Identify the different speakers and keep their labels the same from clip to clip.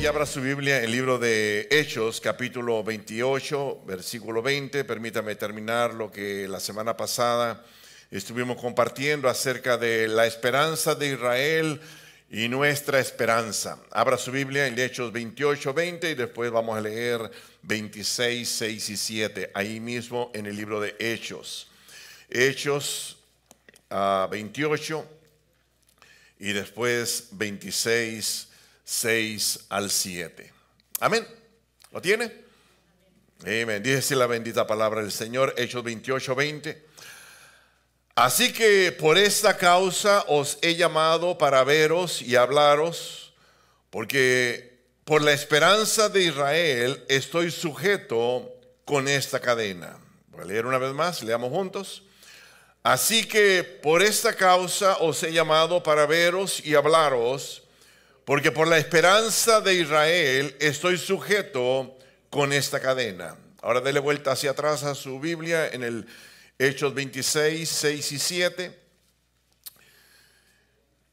Speaker 1: y abra su Biblia en el libro de Hechos, capítulo 28, versículo 20. Permítame terminar lo que la semana pasada estuvimos compartiendo acerca de la esperanza de Israel y nuestra esperanza. Abra su Biblia en Hechos 28, 20 y después vamos a leer 26, 6 y 7, ahí mismo en el libro de Hechos. Hechos 28 y después 26, 6 al 7. Amén. ¿Lo tiene? Amén. Dice la bendita palabra del Señor, Hechos 28, 20. Así que por esta causa os he llamado para veros y hablaros, porque por la esperanza de Israel estoy sujeto con esta cadena. Voy a leer una vez más, leamos juntos. Así que por esta causa os he llamado para veros y hablaros, porque por la esperanza de Israel estoy sujeto con esta cadena. Ahora dele vuelta hacia atrás a su Biblia en el Hechos 26, 6 y 7.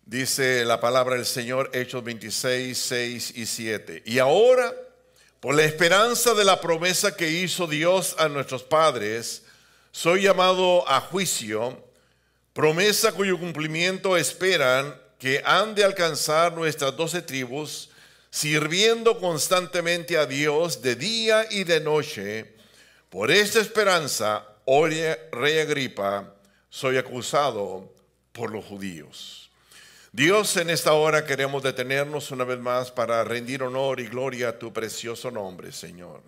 Speaker 1: Dice la palabra del Señor, Hechos 26, 6 y 7. Y ahora, por la esperanza de la promesa que hizo Dios a nuestros padres, soy llamado a juicio, promesa cuyo cumplimiento esperan que han de alcanzar nuestras 12 tribus, sirviendo constantemente a Dios de día y de noche. Por esta esperanza, hoy, Rey Agripa, soy acusado por los judíos. Dios, en esta hora queremos detenernos una vez más para rendir honor y gloria a tu precioso nombre, Señor.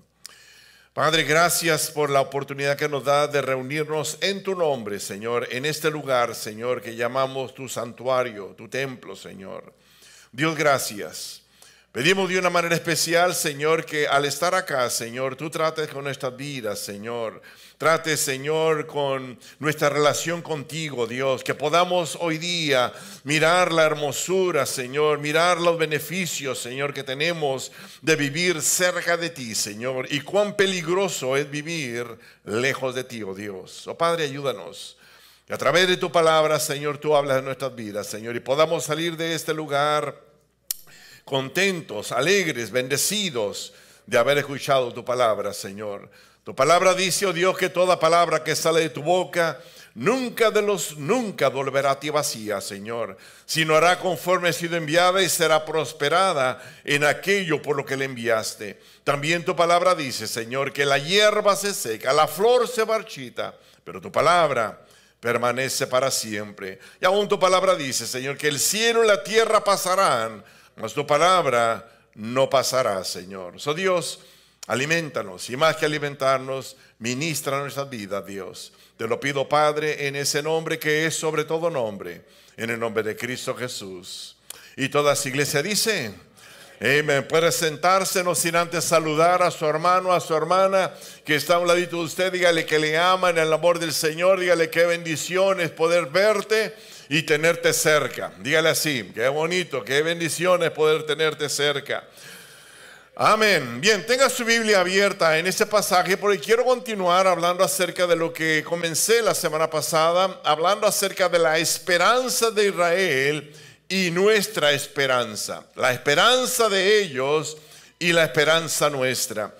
Speaker 1: Padre, gracias por la oportunidad que nos da de reunirnos en tu nombre, Señor, en este lugar, Señor, que llamamos tu santuario, tu templo, Señor. Dios, gracias. Pedimos de una manera especial, Señor, que al estar acá, Señor, tú trates con nuestras vidas, Señor. Trates, Señor, con nuestra relación contigo, Dios. Que podamos hoy día mirar la hermosura, Señor. Mirar los beneficios, Señor, que tenemos de vivir cerca de ti, Señor. Y cuán peligroso es vivir lejos de ti, oh Dios. Oh Padre, ayúdanos. Y a través de tu palabra, Señor, tú hablas de nuestras vidas, Señor. Y podamos salir de este lugar contentos, alegres, bendecidos de haber escuchado tu palabra, Señor. Tu palabra dice, oh Dios, que toda palabra que sale de tu boca nunca volverá a ti vacía, Señor, sino hará conforme ha sido enviada y será prosperada en aquello por lo que le enviaste. También tu palabra dice, Señor, que la hierba se seca, la flor se marchita, pero tu palabra permanece para siempre. Y aún tu palabra dice, Señor, que el cielo y la tierra pasarán, mas tu palabra no pasará, Señor. So Dios, alimentanos y más que alimentarnos, ministra nuestras vidas, Dios. Te lo pido, Padre, en ese nombre que es sobre todo nombre, en el nombre de Cristo Jesús. Y toda esa iglesia dice, amén. Puede sentarse, no sin antes saludar a su hermano, a su hermana que está a un ladito de usted. Dígale que le ama en el amor del Señor. Dígale qué bendición es poder verte y tenerte cerca. Dígale así, qué bonito, qué bendición es poder tenerte cerca. Amén. Bien, tenga su Biblia abierta en este pasaje porque quiero continuar hablando acerca de lo que comencé la semana pasada, hablando acerca de la esperanza de Israel y nuestra esperanza. La esperanza de ellos y la esperanza nuestra.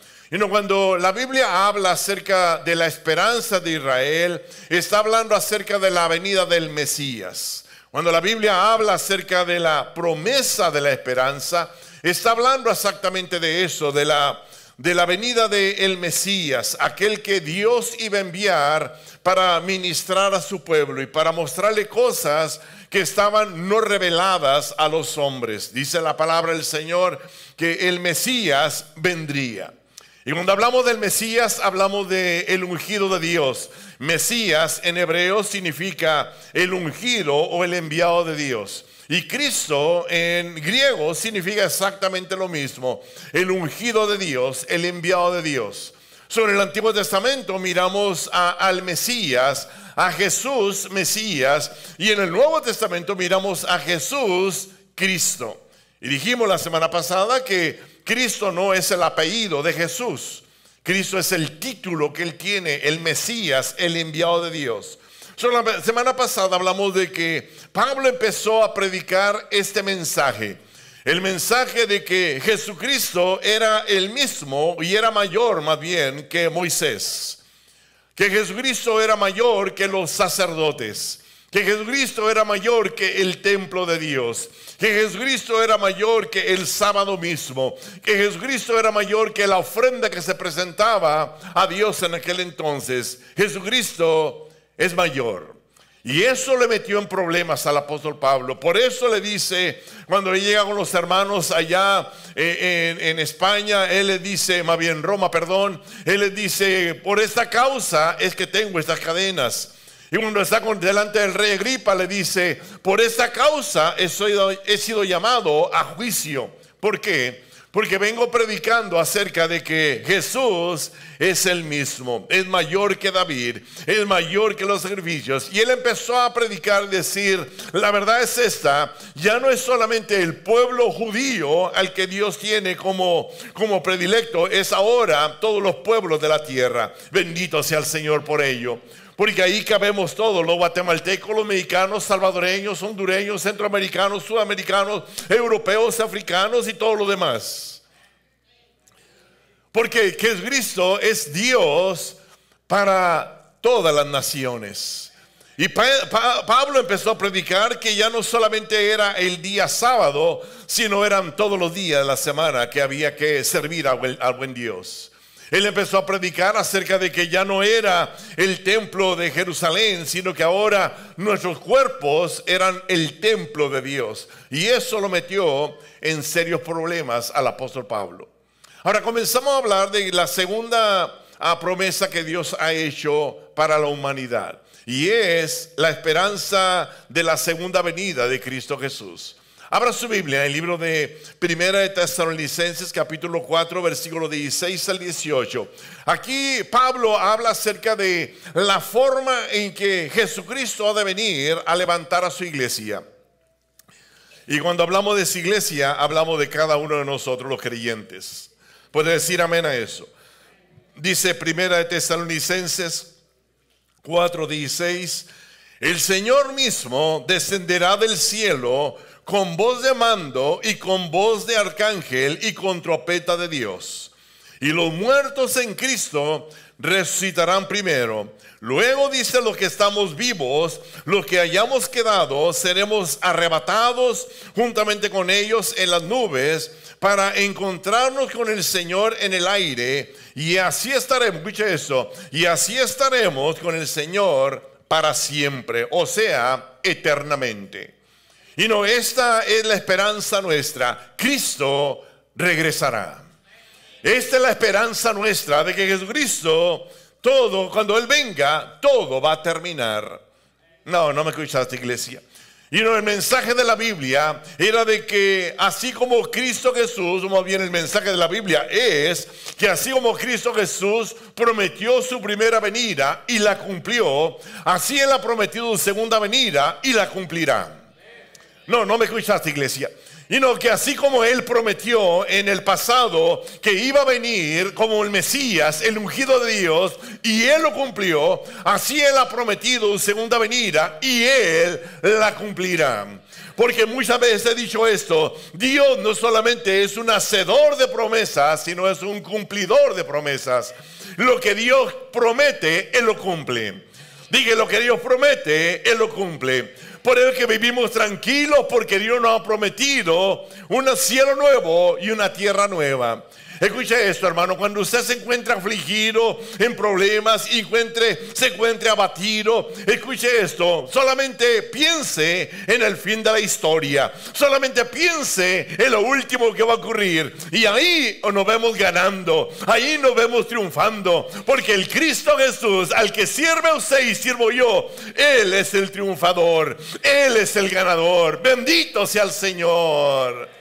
Speaker 1: Cuando la Biblia habla acerca de la esperanza de Israel, está hablando acerca de la venida del Mesías. Cuando la Biblia habla acerca de la promesa de la esperanza, está hablando exactamente de eso, de la venida del Mesías, aquel que Dios iba a enviar para ministrar a su pueblo y para mostrarle cosas que estaban no reveladas a los hombres. Dice la palabra del Señor que el Mesías vendría. Y cuando hablamos del Mesías, hablamos del ungido de Dios. Mesías en hebreo significa el ungido o el enviado de Dios. Y Cristo en griego significa exactamente lo mismo. El ungido de Dios, el enviado de Dios. Sobre el Antiguo Testamento miramos al Mesías, a Jesús Mesías. Y en el Nuevo Testamento miramos a Jesús Cristo. Y dijimos la semana pasada que Cristo no es el apellido de Jesús. Cristo es el título que él tiene, el Mesías, el enviado de Dios. La semana pasada hablamos de que Pablo empezó a predicar este mensaje. El mensaje de que Jesucristo era el mismo y era mayor más bien que Moisés. Que Jesucristo era mayor que los sacerdotes. Que Jesucristo era mayor que el templo de Dios. Que Jesucristo era mayor que el sábado mismo. Que Jesucristo era mayor que la ofrenda que se presentaba a Dios en aquel entonces. Jesucristo es mayor. Y eso le metió en problemas al apóstol Pablo. Por eso le dice, cuando él llega con los hermanos allá en España, él le dice, más bien Roma, perdón, él le dice, por esta causa es que tengo estas cadenas. Y cuando está delante del rey Agripa, le dice, por esta causa he sido llamado a juicio. ¿Por qué? Porque vengo predicando acerca de que Jesús es el mismo, es mayor que David, es mayor que los sacrificios. Y él empezó a predicar y decir, la verdad es esta, ya no es solamente el pueblo judío al que Dios tiene como predilecto, es ahora todos los pueblos de la tierra. Bendito sea el Señor por ello. Porque ahí cabemos todos, los guatemaltecos, los mexicanos, salvadoreños, hondureños, centroamericanos, sudamericanos, europeos, africanos y todo lo demás. Porque Jesucristo es Dios para todas las naciones. Y Pablo empezó a predicar que ya no solamente era el día sábado, sino eran todos los días de la semana que había que servir al buen Dios. Él empezó a predicar acerca de que ya no era el templo de Jerusalén, sino que ahora nuestros cuerpos eran el templo de Dios. Y eso lo metió en serios problemas al apóstol Pablo. Ahora comenzamos a hablar de la segunda promesa que Dios ha hecho para la humanidad. Y es la esperanza de la segunda venida de Cristo Jesús. Abra su Biblia en el libro de Primera de Tesalonicenses, capítulo 4, versículo 16 al 18. Aquí Pablo habla acerca de la forma en que Jesucristo ha de venir a levantar a su iglesia. Y cuando hablamos de su iglesia, hablamos de cada uno de nosotros los creyentes. ¿Puede decir amén a eso? Dice Primera de Tesalonicenses 4, 16. El Señor mismo descenderá del cielo con voz de mando y con voz de arcángel y con trompeta de Dios. Y los muertos en Cristo resucitarán primero. Luego dice, los que estamos vivos, los que hayamos quedado, seremos arrebatados juntamente con ellos en las nubes para encontrarnos con el Señor en el aire. Y así estaremos, escucha eso, y así estaremos con el Señor para siempre, o sea, eternamente. Y no, esta es la esperanza nuestra. Cristo regresará. Esta es la esperanza nuestra de que Jesucristo, cuando Él venga, todo va a terminar. No me escuchaste, iglesia. Y no, el mensaje de la Biblia era de que así como Cristo Jesús, más bien el mensaje de la Biblia es que así como Cristo Jesús prometió su primera venida y la cumplió, así Él ha prometido su segunda venida y la cumplirá. No me escuchaste, iglesia. Y no, que así como Él prometió en el pasado que iba a venir como el Mesías, el ungido de Dios, y Él lo cumplió, así Él ha prometido su segunda venida y Él la cumplirá. Porque muchas veces he dicho esto, Dios no solamente es un hacedor de promesas, sino es un cumplidor de promesas. Lo que Dios promete, Él lo cumple. Diga, lo que Dios promete, Él lo cumple. Por eso que vivimos tranquilos, porque Dios nos ha prometido un cielo nuevo y una tierra nueva. Escuche esto, hermano, cuando usted se encuentra afligido, en problemas, se encuentre abatido, escuche esto, solamente piense en el fin de la historia, solamente piense en lo último que va a ocurrir, y ahí nos vemos ganando, ahí nos vemos triunfando, porque el Cristo Jesús, al que sirve usted y sirvo yo, Él es el triunfador, Él es el ganador. Bendito sea el Señor.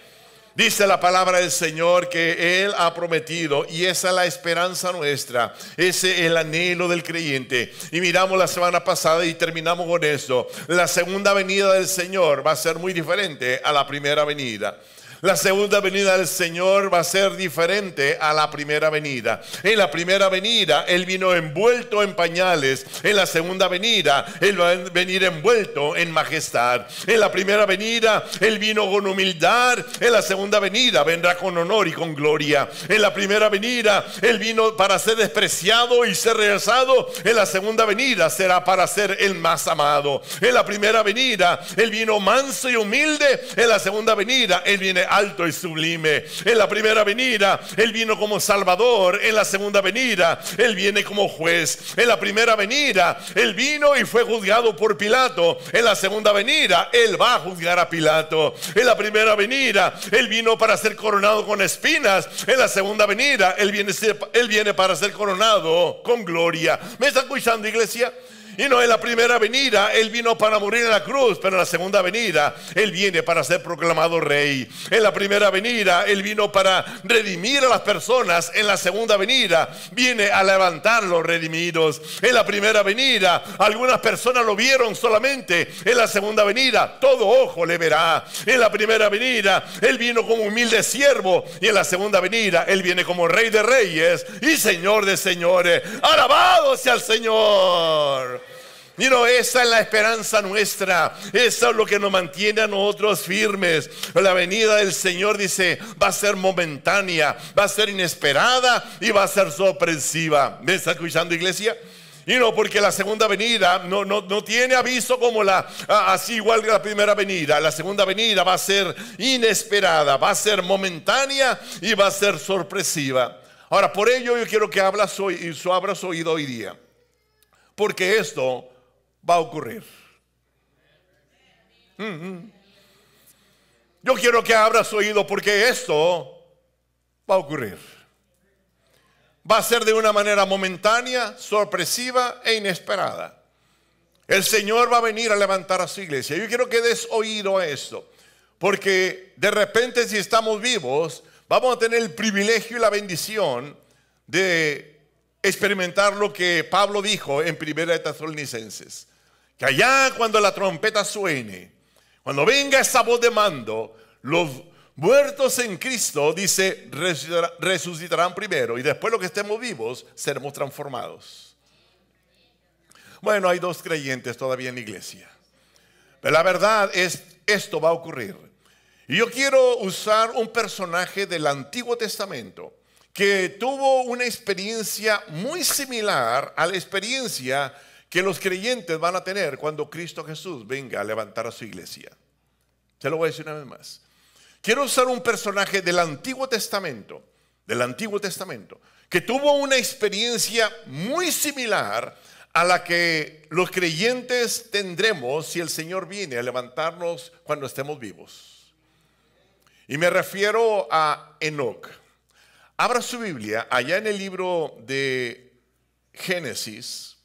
Speaker 1: Dice la palabra del Señor que Él ha prometido, y esa es la esperanza nuestra, ese es el anhelo del creyente. Y miramos la semana pasada y terminamos con esto. La segunda venida del Señor va a ser muy diferente a la primera venida. La segunda venida del Señor va a ser diferente a la primera venida. En la primera venida Él vino envuelto en pañales. En la segunda venida Él va a venir envuelto en majestad. En la primera venida Él vino con humildad. En la segunda venida vendrá con honor y con gloria. En la primera venida Él vino para ser despreciado y ser rechazado. En la segunda venida será para ser el más amado. En la primera venida Él vino manso y humilde. En la segunda venida Él viene alto y sublime. En la primera venida Él vino como Salvador. En la segunda venida Él viene como juez. En la primera venida Él vino y fue juzgado por Pilato. En la segunda venida Él va a juzgar a Pilato. En la primera venida Él vino para ser coronado con espinas. En la segunda venida Él viene para ser coronado con gloria. ¿Me está escuchando, iglesia? Y no, en la primera venida Él vino para morir en la cruz, pero en la segunda venida Él viene para ser proclamado rey. En la primera venida Él vino para redimir a las personas. En la segunda venida viene a levantar los redimidos. En la primera venida algunas personas lo vieron solamente. En la segunda venida todo ojo le verá. En la primera venida Él vino como humilde siervo, y en la segunda venida Él viene como Rey de reyes y Señor de señores. Alabado sea el Señor. Y no, esa es la esperanza nuestra. Eso es lo que nos mantiene a nosotros firmes. La venida del Señor, dice, va a ser momentánea, va a ser inesperada y va a ser sorpresiva. ¿Me está escuchando, iglesia? Y no, porque la segunda venida no tiene aviso como así igual que la primera venida. La segunda venida va a ser inesperada, va a ser momentánea y va a ser sorpresiva. Ahora, por ello yo quiero que abras oído hoy día, porque esto va a ocurrir. Yo quiero que abras oído, porque esto va a ocurrir. Va a ser de una manera momentánea, sorpresiva e inesperada. El Señor va a venir a levantar a su iglesia. Yo quiero que des oído a esto, porque de repente, si estamos vivos, vamos a tener el privilegio y la bendición de experimentar lo que Pablo dijo en 1 Tesalonicenses, que allá cuando la trompeta suene, cuando venga esa voz de mando, los muertos en Cristo, dice, resucitarán primero, y después los que estemos vivos seremos transformados. Bueno, hay dos creyentes todavía en la iglesia, pero la verdad es, esto va a ocurrir. Y yo quiero usar un personaje del Antiguo Testamento que tuvo una experiencia muy similar a la experiencia que los creyentes van a tener cuando Cristo Jesús venga a levantar a su iglesia. Se lo voy a decir una vez más. Quiero usar un personaje del Antiguo Testamento, que tuvo una experiencia muy similar a la que los creyentes tendremos si el Señor viene a levantarnos cuando estemos vivos. Y me refiero a Enoc. Abra su Biblia allá en el libro de Génesis.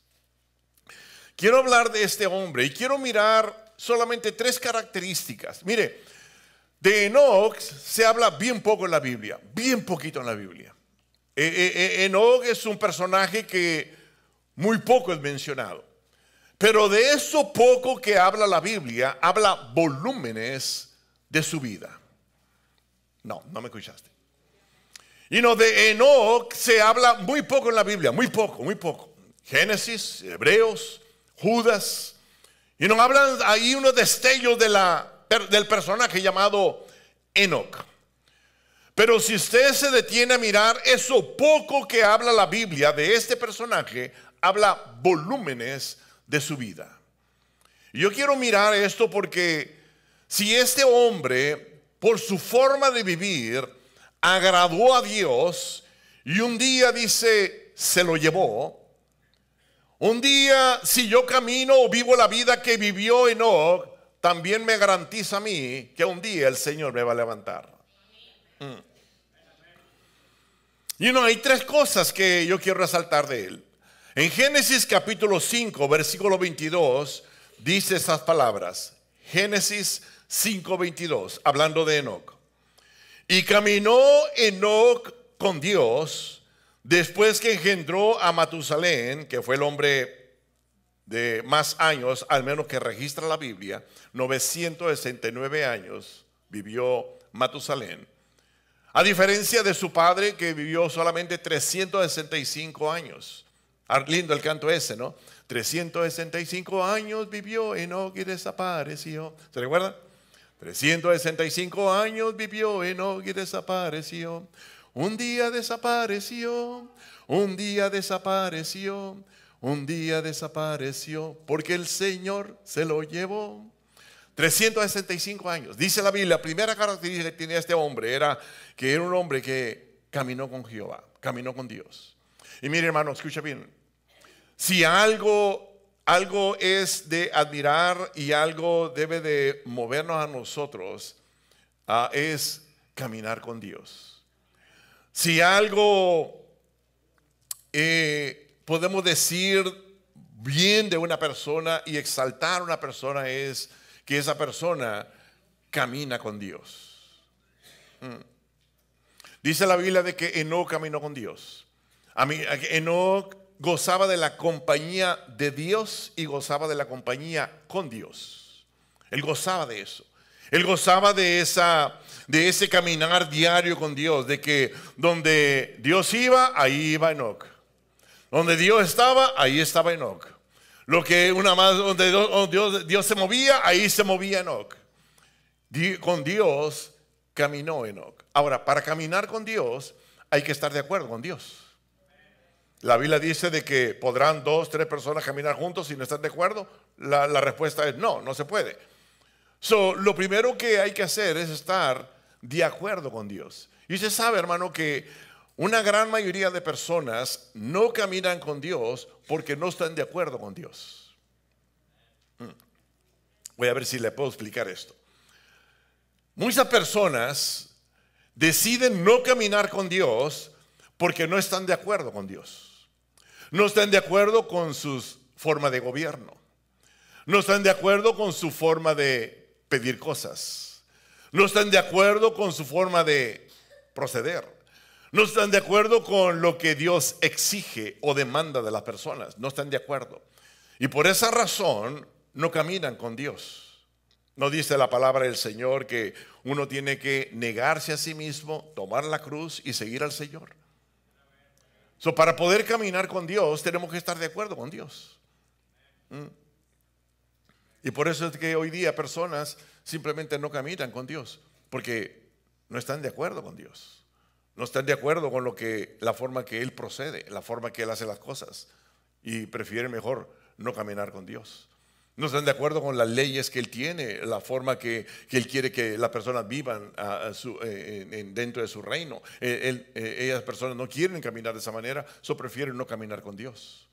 Speaker 1: Quiero hablar de este hombre y quiero mirar solamente tres características. Mire, de Enoc se habla bien poco en la Biblia, bien poquito en la Biblia. Enoc es un personaje que muy poco es mencionado. Pero de eso poco que habla la Biblia, habla volúmenes de su vida. No me escuchaste. Y no, de Enoc se habla muy poco en la Biblia, muy poco. Génesis, Hebreos, Judas, y nos hablan ahí unos destellos del personaje llamado Enoc. Pero si usted se detiene a mirar eso poco que habla la Biblia de este personaje, habla volúmenes de su vida. Y yo quiero mirar esto porque si este hombre, por su forma de vivir, agradó a Dios y un día, dice, se lo llevó. Un día, si yo camino o vivo la vida que vivió Enoc, también me garantiza a mí que un día el Señor me va a levantar. Y hay tres cosas que yo quiero resaltar de él. En Génesis capítulo 5, versículo 22, dice estas palabras. Génesis 5, 22, hablando de Enoc. Y caminó Enoc con Dios después que engendró a Matusalén, que fue el hombre de más años, al menos que registra la Biblia. 969 años vivió Matusalén. A diferencia de su padre, que vivió solamente 365 años. Lindo el canto ese, ¿no? 365 años vivió Enoc y desapareció. ¿Se recuerdan? 365 años vivió Enoc y desapareció. Un día desapareció, un día desapareció, un día desapareció, porque el Señor se lo llevó. 365 años. Dice la Biblia, la primera característica que tenía este hombre era que era un hombre que caminó con Jehová, caminó con Dios. Y mire, hermano, escucha bien. Si algo es de admirar y algo debe de movernos a nosotros, es caminar con Dios. Si algo podemos decir bien de una persona y exaltar a una persona, es que esa persona camina con Dios. Dice la Biblia de que Enoc caminó con Dios. Enoc gozaba de la compañía de Dios y gozaba de la compañía con Dios. Él gozaba de eso. Él gozaba de ese caminar diario con Dios, de que donde Dios iba, ahí iba Enoc. Donde Dios estaba, ahí estaba Enoc. Donde Dios se movía, ahí se movía Enoc. Con Dios caminó Enoc. Ahora, para caminar con Dios hay que estar de acuerdo con Dios. La Biblia dice de que podrán 2, 3 personas caminar juntos si no están de acuerdo. La respuesta es no, no se puede. Lo primero que hay que hacer es estar de acuerdo con Dios. Y usted sabe, hermano, que una gran mayoría de personas no caminan con Dios porque no están de acuerdo con Dios. Voy a ver si le puedo explicar esto. Muchas personas deciden no caminar con Dios porque no están de acuerdo con Dios. No están de acuerdo con su forma de gobierno. No están de acuerdo con su forma de pedir cosas. No están de acuerdo con su forma de proceder. No están de acuerdo con lo que Dios exige o demanda de las personas. No están de acuerdo. Y por esa razón no caminan con Dios. ¿No dice la palabra del Señor que uno tiene que negarse a sí mismo, tomar la cruz y seguir al Señor? Para poder caminar con Dios tenemos que estar de acuerdo con Dios. Y por eso es que hoy día personas simplemente no caminan con Dios, porque no están de acuerdo con Dios. No están de acuerdo con la forma que Él procede, la forma que Él hace las cosas, y prefieren mejor no caminar con Dios. No están de acuerdo con las leyes que Él tiene, la forma que Él quiere que las personas vivan dentro de su reino. Ellas personas no quieren caminar de esa manera, prefieren no caminar con Dios.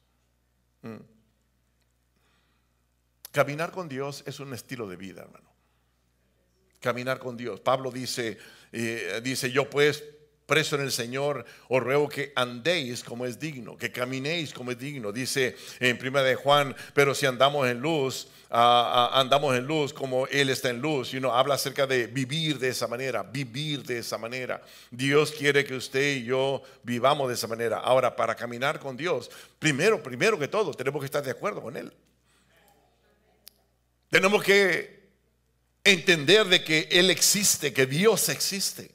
Speaker 1: Caminar con Dios es un estilo de vida, hermano. Caminar con Dios. Pablo dice, yo pues, preso en el Señor, os ruego que andéis como es digno, que caminéis como es digno. Dice en 1 de Juan, pero si andamos en luz, andamos en luz como Él está en luz. Y uno habla acerca de vivir de esa manera, vivir de esa manera. Dios quiere que usted y yo vivamos de esa manera. Ahora, para caminar con Dios, primero que todo, tenemos que estar de acuerdo con Él. Tenemos que entender de que Él existe, que Dios existe.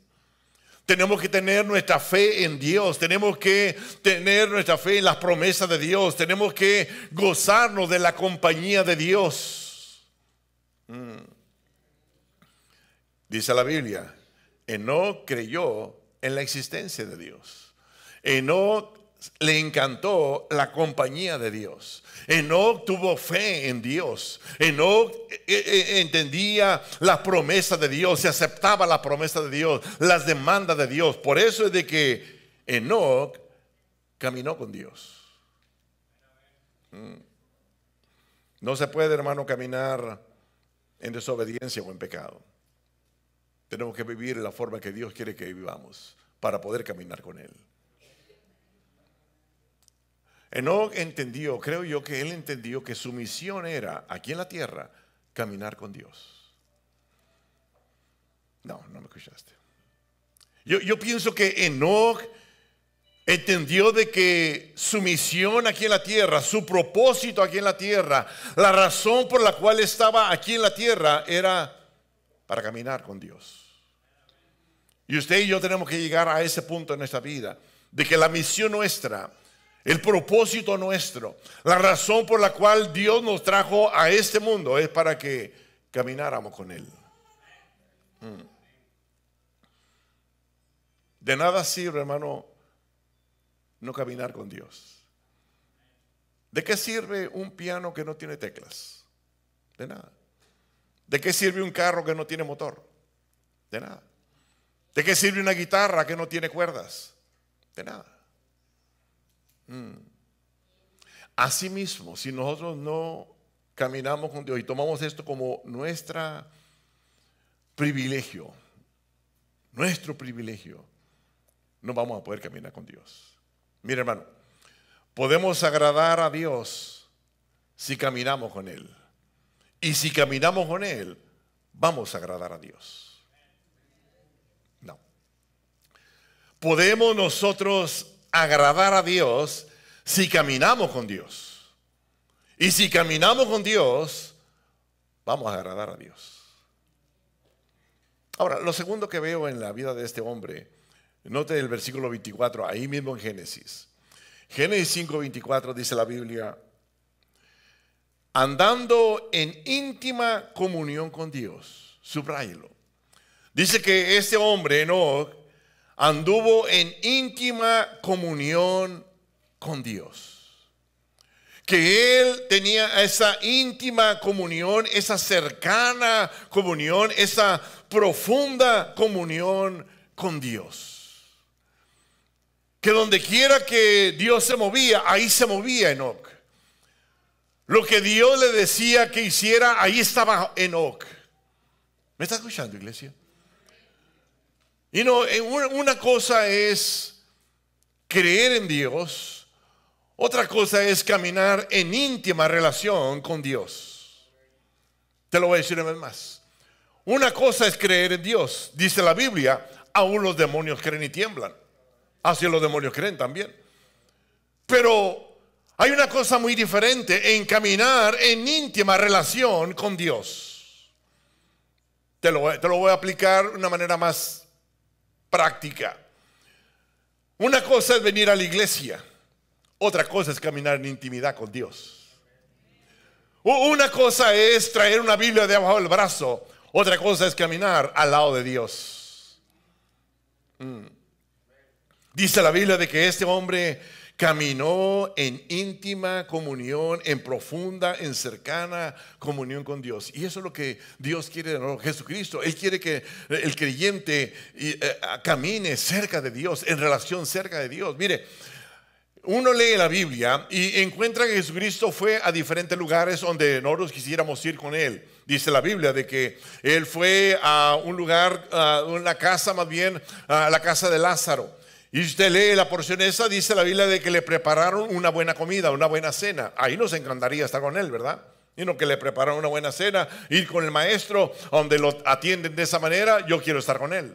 Speaker 1: Tenemos que tener nuestra fe en Dios. Tenemos que tener nuestra fe en las promesas de Dios. Tenemos que gozarnos de la compañía de Dios. Dice la Biblia, Enoc creyó en la existencia de Dios. Enoc le encantó la compañía de Dios. Enoc tuvo fe en Dios. Enoc entendía las promesas de Dios, se aceptaba las promesas de Dios, las demandas de Dios. Por eso es de que Enoc caminó con Dios. No se puede, hermano, caminar en desobediencia o en pecado. Tenemos que vivir en la forma que Dios quiere que vivamos para poder caminar con Él. Enoc entendió, creo yo que él entendió que su misión era, aquí en la tierra, caminar con Dios. No me escuchaste. Yo pienso que Enoc entendió de que su misión aquí en la tierra, su propósito aquí en la tierra, la razón por la cual estaba aquí en la tierra era para caminar con Dios. Y usted y yo tenemos que llegar a ese punto en nuestra vida, de que la misión nuestra, el propósito nuestro, la razón por la cual Dios nos trajo a este mundo es para que camináramos con Él. De nada sirve, hermano, no caminar con Dios. ¿De qué sirve un piano que no tiene teclas? De nada. ¿De qué sirve un carro que no tiene motor? De nada. ¿De qué sirve una guitarra que no tiene cuerdas? De nada. Asimismo, si nosotros no caminamos con Dios y tomamos esto como nuestro privilegio, no vamos a poder caminar con Dios. Mire, hermano, podemos agradar a Dios si caminamos con Él. Y si caminamos con Él, vamos a agradar a Dios. No. Podemos nosotros agradar a Dios si caminamos con Dios. Y si caminamos con Dios, vamos a agradar a Dios. Ahora, lo segundo que veo en la vida de este hombre, note el versículo 24, ahí mismo en Génesis. Génesis 5:24 dice la Biblia: andando en íntima comunión con Dios. Subráyelo. Dice que este hombre, Enoc, anduvo en íntima comunión con Dios. Que él tenía esa íntima comunión, esa cercana comunión, esa profunda comunión con Dios. Que donde quiera que Dios se movía, ahí se movía Enoc. Lo que Dios le decía que hiciera, ahí estaba Enoc. ¿Me está escuchando, iglesia? Y no, una cosa es creer en Dios, otra cosa es caminar en íntima relación con Dios. Te lo voy a decir una vez más. Una cosa es creer en Dios. Dice la Biblia, aún los demonios creen y tiemblan. Así los demonios creen también. Pero hay una cosa muy diferente en caminar en íntima relación con Dios. Te lo voy a aplicar de una manera más práctica. Una cosa es venir a la iglesia, otra cosa es caminar en intimidad con Dios. Una cosa es traer una Biblia debajo del brazo, otra cosa es caminar al lado de Dios. Dice la Biblia de que este hombre caminó en íntima comunión, en profunda, en cercana comunión con Dios. Y eso es lo que Dios quiere de nosotros, Jesucristo. Él quiere que el creyente camine cerca de Dios, en relación cerca de Dios. Mire, uno lee la Biblia y encuentra que Jesucristo fue a diferentes lugares donde nosotros quisiéramos ir con Él. Dice la Biblia de que Él fue a un lugar, a una casa más bien, a la casa de Lázaro. Y usted lee la porción esa, dice la Biblia de que le prepararon una buena comida, una buena cena. Ahí nos encantaría estar con Él, ¿verdad? Y no que le prepararon una buena cena, ir con el maestro, donde lo atienden de esa manera, yo quiero estar con Él.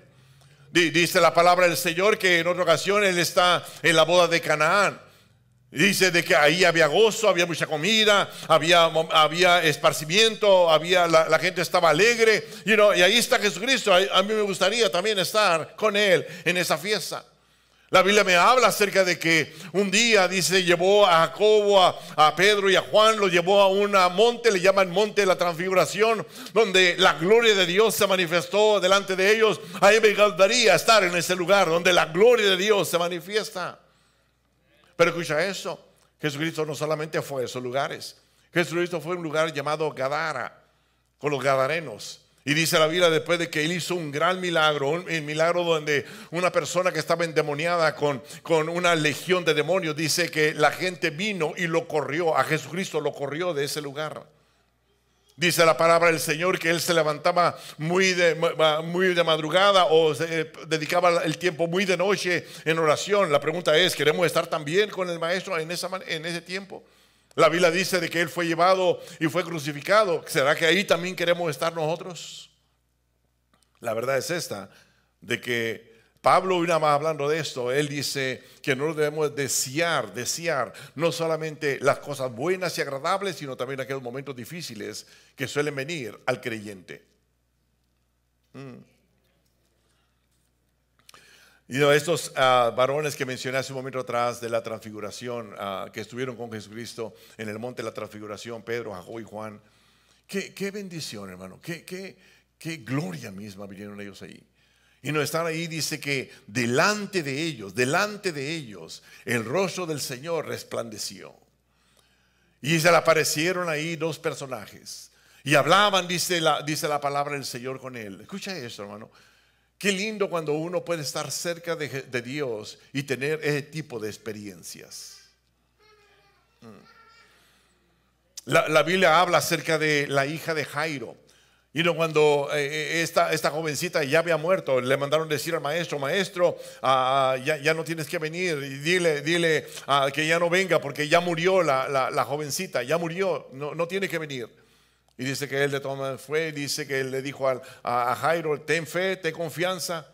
Speaker 1: Dice la palabra del Señor que en otra ocasión Él está en la boda de Canaán. Dice de que ahí había gozo, había mucha comida, había esparcimiento, la gente estaba alegre. Y ahí está Jesucristo. A mí me gustaría también estar con Él en esa fiesta. La Biblia me habla acerca de que un día, dice, llevó a Jacobo, a Pedro y a Juan, lo llevó a un monte, le llaman Monte de la Transfiguración, donde la gloria de Dios se manifestó delante de ellos. A mí me encantaría estar en ese lugar donde la gloria de Dios se manifiesta. Pero escucha eso, Jesucristo no solamente fue a esos lugares. Jesucristo fue a un lugar llamado Gadara, con los gadarenos. Y dice la Biblia después de que Él hizo un gran milagro, un milagro donde una persona que estaba endemoniada con una legión de demonios, dice que la gente vino y lo corrió, a Jesucristo lo corrió de ese lugar. Dice la palabra del Señor que Él se levantaba muy de madrugada o se dedicaba el tiempo muy de noche en oración. La pregunta es, ¿queremos estar también con el Maestro en ese tiempo? La Biblia dice de que Él fue llevado y fue crucificado. ¿Será que ahí también queremos estar nosotros? La verdad es esta, de que Pablo, una más hablando de esto, él dice que no debemos desear no solamente las cosas buenas y agradables, sino también aquellos momentos difíciles que suelen venir al creyente. Y no, estos varones que mencioné hace un momento atrás de la transfiguración, que estuvieron con Jesucristo en el monte de la transfiguración, Pedro, Jacobo y Juan, qué bendición, hermano, qué gloria misma vinieron ellos ahí. Y no están ahí, dice que delante de ellos, el rostro del Señor resplandeció. Y se le aparecieron ahí dos personajes. Y hablaban, dice la palabra del Señor con él. Escucha esto, hermano. Qué lindo cuando uno puede estar cerca de Dios y tener ese tipo de experiencias. La Biblia habla acerca de la hija de Jairo. Y cuando esta jovencita ya había muerto, le mandaron decir al maestro, ya no tienes que venir, y dile que ya no venga porque ya murió la jovencita, ya murió, no tiene que venir. Y dice que él de todas maneras fue, dice que él le dijo a Jairo, ten fe, ten confianza.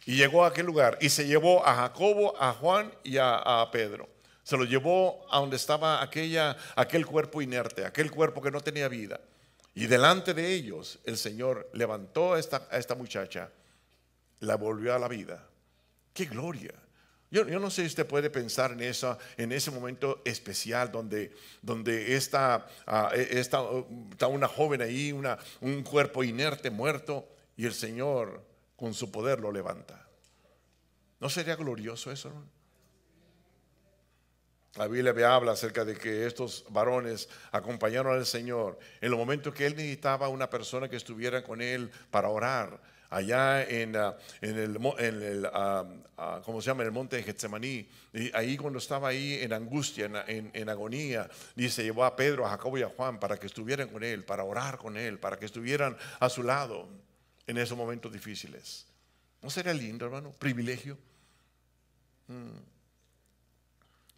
Speaker 1: Y llegó a aquel lugar y se llevó a Jacobo, a Juan y a Pedro. Se lo llevó a donde estaba aquel cuerpo inerte, aquel cuerpo que no tenía vida. Y delante de ellos el Señor levantó a esta muchacha, la volvió a la vida. ¡Qué gloria! Yo no sé si usted puede pensar en ese momento especial donde está una joven ahí, un cuerpo inerte, muerto, y el Señor con su poder lo levanta. ¿No sería glorioso eso, hermano? La Biblia me habla acerca de que estos varones acompañaron al Señor en los momentos que Él necesitaba una persona que estuviera con Él para orar. Allá en el monte de Getsemaní, y ahí cuando estaba ahí en angustia, en agonía, dice, llevó a Pedro, a Jacobo y a Juan para que estuvieran con Él, para orar con Él, para que estuvieran a su lado en esos momentos difíciles. ¿No sería lindo, hermano? Privilegio.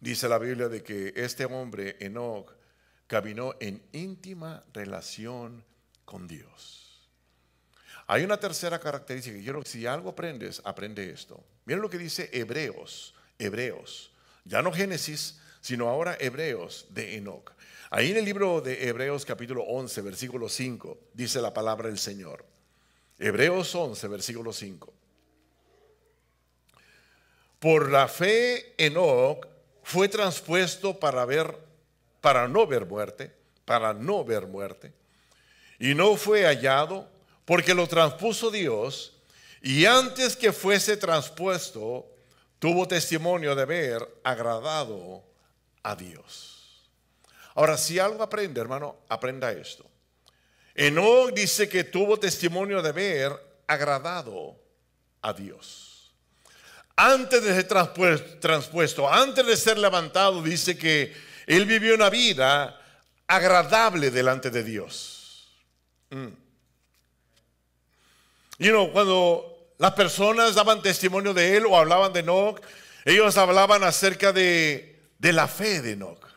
Speaker 1: Dice la Biblia de que este hombre, Enoc, caminó en íntima relación con Dios. Hay una tercera característica que quiero que si algo aprendes, aprende esto. Miren lo que dice Hebreos, ya no Génesis, sino ahora Hebreos de Enoc. Ahí en el libro de Hebreos capítulo 11, versículo 5, dice la palabra del Señor. Hebreos 11, versículo 5. Por la fe Enoc fue transpuesto para no ver muerte, y no fue hallado porque lo transpuso Dios, y antes que fuese transpuesto tuvo testimonio de haber agradado a Dios. Ahora, si algo aprende, hermano, aprenda esto. Enoc dice que tuvo testimonio de haber agradado a Dios. Antes de ser transpuesto, antes de ser levantado, dice que él vivió una vida agradable delante de Dios. Cuando las personas daban testimonio de él o hablaban de Enoc, ellos hablaban acerca de la fe de Enoc.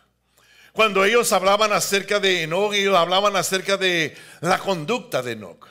Speaker 1: Cuando ellos hablaban acerca de Enoc, ellos hablaban acerca de la conducta de Enoc.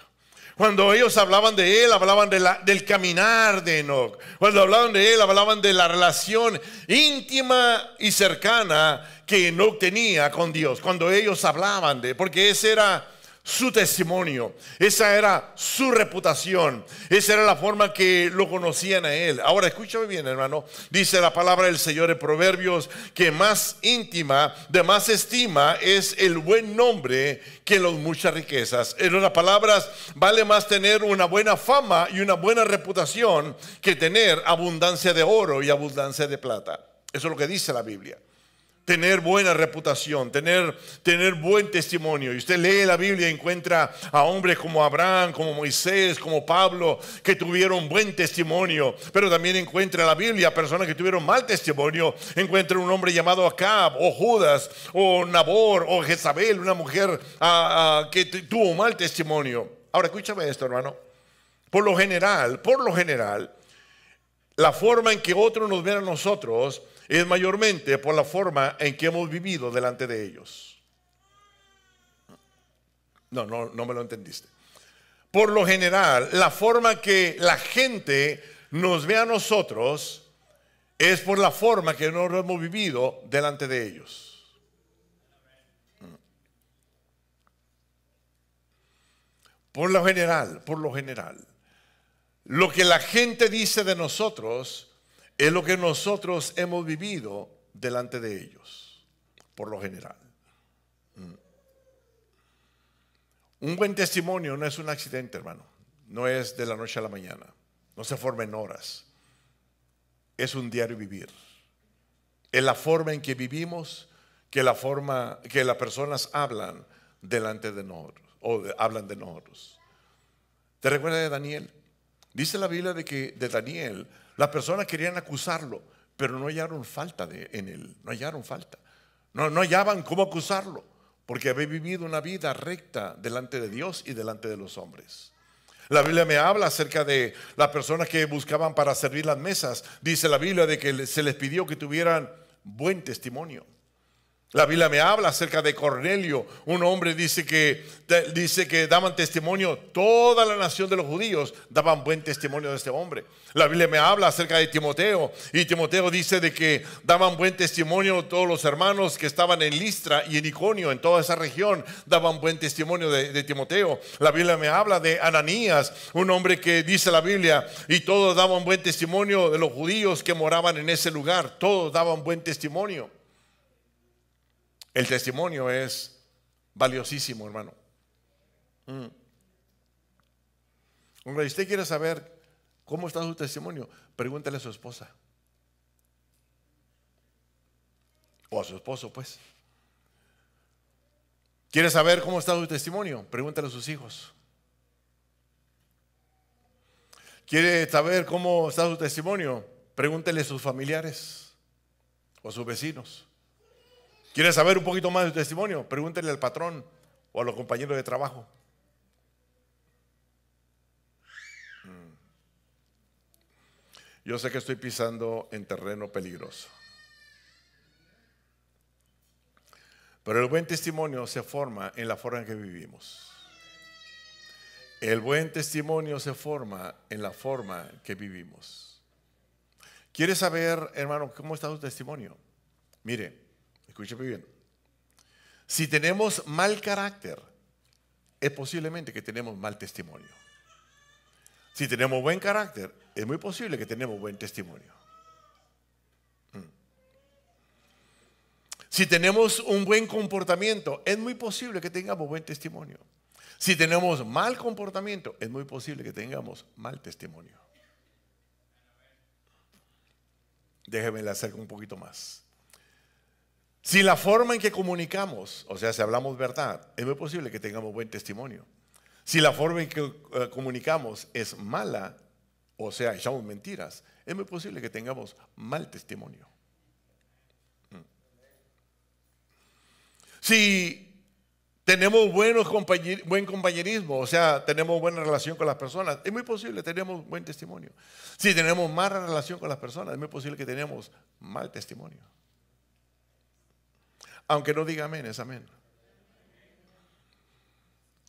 Speaker 1: Cuando ellos hablaban de él, hablaban del caminar de Enoc. Cuando hablaban de él, hablaban de la relación íntima y cercana que Enoc tenía con Dios. Cuando ellos hablaban porque ese era su testimonio, esa era su reputación, esa era la forma que lo conocían a él. Ahora escúchame bien, hermano, dice la palabra del Señor en Proverbios que más íntima, de más estima es el buen nombre que las muchas riquezas. En otras palabras, vale más tener una buena fama y una buena reputación que tener abundancia de oro y abundancia de plata. Eso es lo que dice la Biblia. Tener buena reputación, tener buen testimonio. Y usted lee la Biblia y encuentra a hombres como Abraham, como Moisés, como Pablo, que tuvieron buen testimonio. Pero también encuentra en la Biblia personas que tuvieron mal testimonio. Encuentra un hombre llamado Acab, o Judas, o Nabor, o Jezabel, una mujer que tuvo mal testimonio. Ahora escúchame esto, hermano. Por lo general, la forma en que otros nos ven a nosotros es mayormente por la forma en que hemos vivido delante de ellos. No me lo entendiste. Por lo general, la forma que la gente nos ve a nosotros es por la forma que nosotros hemos vivido delante de ellos. Por lo general. Lo que la gente dice de nosotros es lo que nosotros hemos vivido delante de ellos, por lo general. Un buen testimonio no es un accidente, hermano. No es de la noche a la mañana. No se forma en horas. Es un diario vivir. Es la forma en que vivimos, que la forma que las personas hablan delante de nosotros, hablan de nosotros. ¿Te recuerdas de Daniel? Dice la Biblia de Daniel, las personas querían acusarlo, pero no hallaron falta en él. No hallaron falta. No hallaban cómo acusarlo, porque había vivido una vida recta delante de Dios y delante de los hombres. La Biblia me habla acerca de las personas que buscaban para servir las mesas. Dice la Biblia de que se les pidió que tuvieran buen testimonio. La Biblia me habla acerca de Cornelio, un hombre dice que daban testimonio, toda la nación de los judíos daban buen testimonio de este hombre. La Biblia me habla acerca de Timoteo, y Timoteo dice de que daban buen testimonio todos los hermanos que estaban en Listra y en Iconio, en toda esa región, daban buen testimonio de Timoteo. La Biblia me habla de Ananías, un hombre que dice la Biblia, y todos daban buen testimonio de los judíos que moraban en ese lugar, todos daban buen testimonio. El testimonio es valiosísimo, hermano. Hombre, si usted quiere saber cómo está su testimonio, pregúntele a su esposa. O a su esposo, pues. ¿Quiere saber cómo está su testimonio? Pregúntele a sus hijos. ¿Quiere saber cómo está su testimonio? Pregúntele a sus familiares o a sus vecinos. ¿Quiere saber un poquito más de su testimonio? Pregúntele al patrón o a los compañeros de trabajo. Yo sé que estoy pisando en terreno peligroso, pero el buen testimonio se forma en la forma en que vivimos. El buen testimonio se forma en la forma que vivimos. ¿Quiere saber, hermano, cómo está su testimonio? Mire, escúcheme bien. Si tenemos mal carácter, es posiblemente que tenemos mal testimonio. Si tenemos buen carácter, es muy posible que tenemos buen testimonio. Si tenemos un buen comportamiento, es muy posible que tengamos buen testimonio. Si tenemos mal comportamiento, es muy posible que tengamos mal testimonio. Déjeme le acerco un poquito más. Si la forma en que comunicamos, o sea, si hablamos verdad, es muy posible que tengamos buen testimonio. Si la forma en que comunicamos es mala, o sea, echamos mentiras, es muy posible que tengamos mal testimonio. Si tenemos buen compañerismo, o sea, tenemos buena relación con las personas, es muy posible que tenemos buen testimonio. Si tenemos mala relación con las personas, es muy posible que tenemos mal testimonio. Aunque no diga amén, es amén.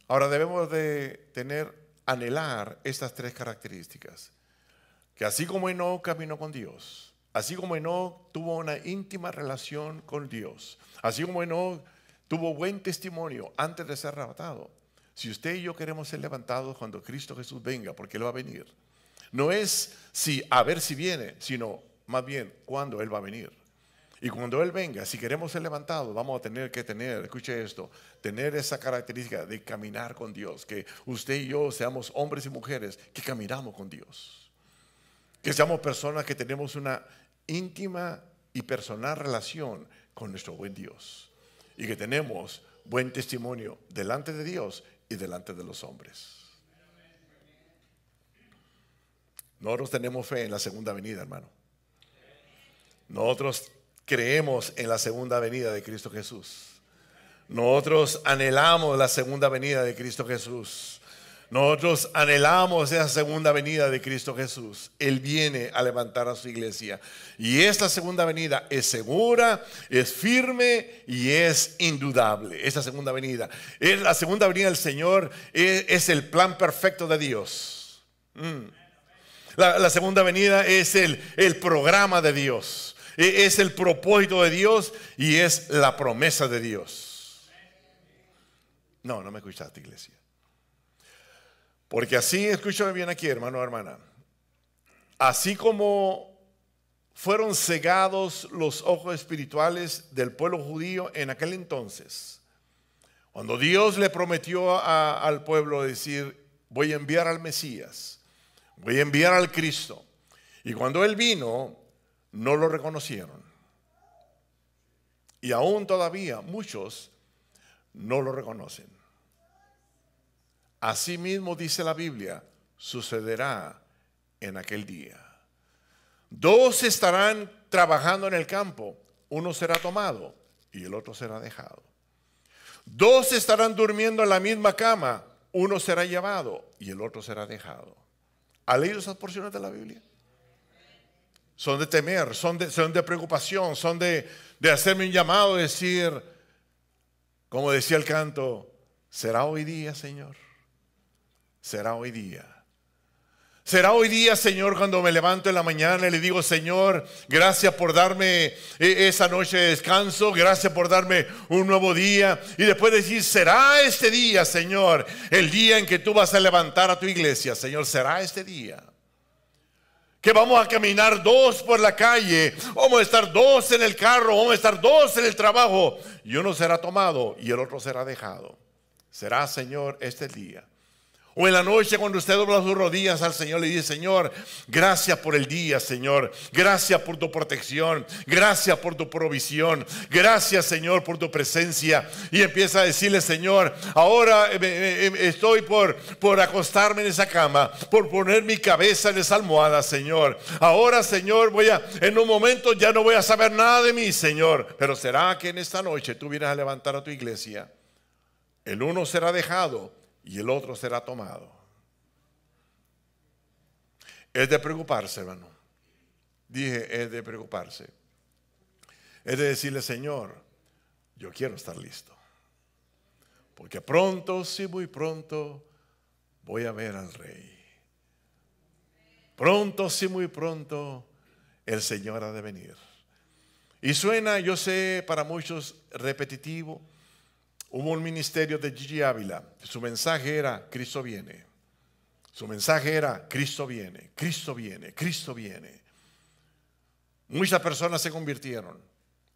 Speaker 1: Ahora debemos de anhelar estas tres características. Que así como Enoc caminó con Dios, así como Enoc tuvo una íntima relación con Dios, así como Enoc tuvo buen testimonio antes de ser arrebatado. Si usted y yo queremos ser levantados cuando Cristo Jesús venga, porque Él va a venir, no es a ver si viene, sino más bien cuándo Él va a venir. Y cuando Él venga, si queremos ser levantados, vamos a tener que escuche esto, tener esa característica de caminar con Dios. Que usted y yo seamos hombres y mujeres que caminamos con Dios. Que seamos personas que tenemos una íntima y personal relación con nuestro buen Dios. Y que tenemos buen testimonio delante de Dios y delante de los hombres. Nosotros tenemos fe en la segunda venida, hermano. Nosotros creemos en la segunda venida de Cristo Jesús. Nosotros anhelamos la segunda venida de Cristo Jesús. Nosotros anhelamos esa segunda venida de Cristo Jesús. Él viene a levantar a su iglesia. Y esta segunda venida es segura, es firme y es indudable. Esta segunda venida. La segunda venida del Señor es el plan perfecto de Dios. La segunda venida es el programa de Dios. Es el propósito de Dios y es la promesa de Dios. No me escuchaste, iglesia. Porque así, escúchame bien aquí, hermano o hermana, así como fueron cegados los ojos espirituales del pueblo judío en aquel entonces, cuando Dios le prometió al pueblo decir, voy a enviar al Mesías, voy a enviar al Cristo, y cuando Él vino, no lo reconocieron. Y aún todavía muchos no lo reconocen. Asimismo dice la Biblia, sucederá en aquel día. Dos estarán trabajando en el campo, uno será tomado y el otro será dejado. Dos estarán durmiendo en la misma cama, uno será llevado y el otro será dejado. ¿Ha leído esas porciones de la Biblia? Son de temer, son de preocupación, son de hacerme un llamado, decir, como decía el canto, ¿será hoy día, Señor? Será hoy día. Será hoy día, Señor, cuando me levanto en la mañana y le digo, Señor, gracias por darme esa noche de descanso, gracias por darme un nuevo día. Y después decir, será este día, Señor, el día en que tú vas a levantar a tu iglesia, Señor, será este día. Que vamos a caminar dos por la calle, vamos a estar dos en el carro, vamos a estar dos en el trabajo, y uno será tomado y el otro será dejado. Será, Señor, este día. O en la noche cuando usted dobla sus rodillas al Señor, le dice, Señor, gracias por el día, Señor. Gracias por tu protección. Gracias por tu provisión. Gracias, Señor, por tu presencia. Y empieza a decirle, Señor, ahora estoy por acostarme en esa cama, por poner mi cabeza en esa almohada, Señor. Ahora, Señor, en un momento ya no voy a saber nada de mí, Señor. Pero será que en esta noche tú vienes a levantar a tu iglesia. El uno será dejado y el otro será tomado. Es de preocuparse, hermano. Dije, es de preocuparse. Es de decirle, Señor, yo quiero estar listo. Porque pronto, sí, muy pronto, voy a ver al Rey. Pronto, sí, muy pronto, el Señor ha de venir. Y suena, yo sé, para muchos repetitivo. Hubo un ministerio de Gigi Ávila, su mensaje era, Cristo viene. Su mensaje era, Cristo viene, Cristo viene, Cristo viene. Muchas personas se convirtieron,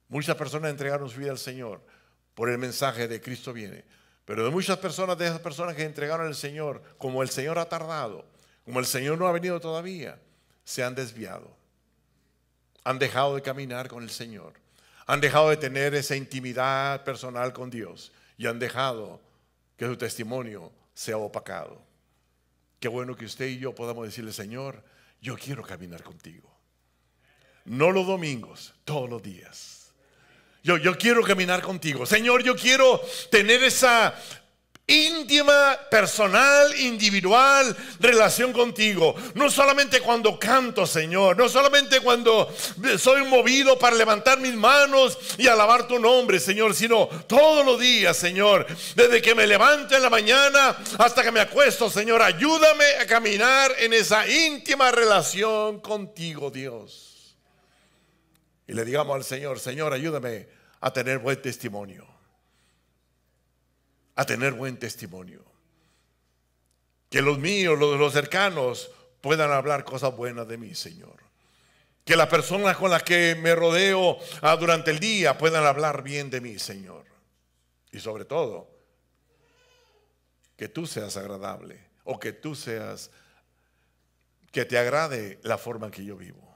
Speaker 1: muchas personas entregaron su vida al Señor por el mensaje de Cristo viene. Pero de muchas personas, de esas personas que entregaron al Señor, como el Señor ha tardado, como el Señor no ha venido todavía, se han desviado. Han dejado de caminar con el Señor. Han dejado de tener esa intimidad personal con Dios. Y han dejado que su testimonio sea opacado. Qué bueno que usted y yo podamos decirle, Señor, yo quiero caminar contigo. No los domingos, todos los días. Yo quiero caminar contigo. Señor, yo quiero tener esa íntima, personal, individual relación contigo. No solamente cuando canto, Señor, no solamente cuando soy movido para levantar mis manos y alabar tu nombre, Señor, sino todos los días, Señor, desde que me levanto en la mañana hasta que me acuesto, Señor, ayúdame a caminar en esa íntima relación contigo, Dios. Y le digamos al Señor, Señor, ayúdame a tener buen testimonio. A tener buen testimonio. Que los míos, los cercanos, puedan hablar cosas buenas de mí, Señor. Que las personas con las que me rodeo durante el día puedan hablar bien de mí, Señor. Y sobre todo, que tú seas agradable, o que tú seas, que te agrade la forma en que yo vivo.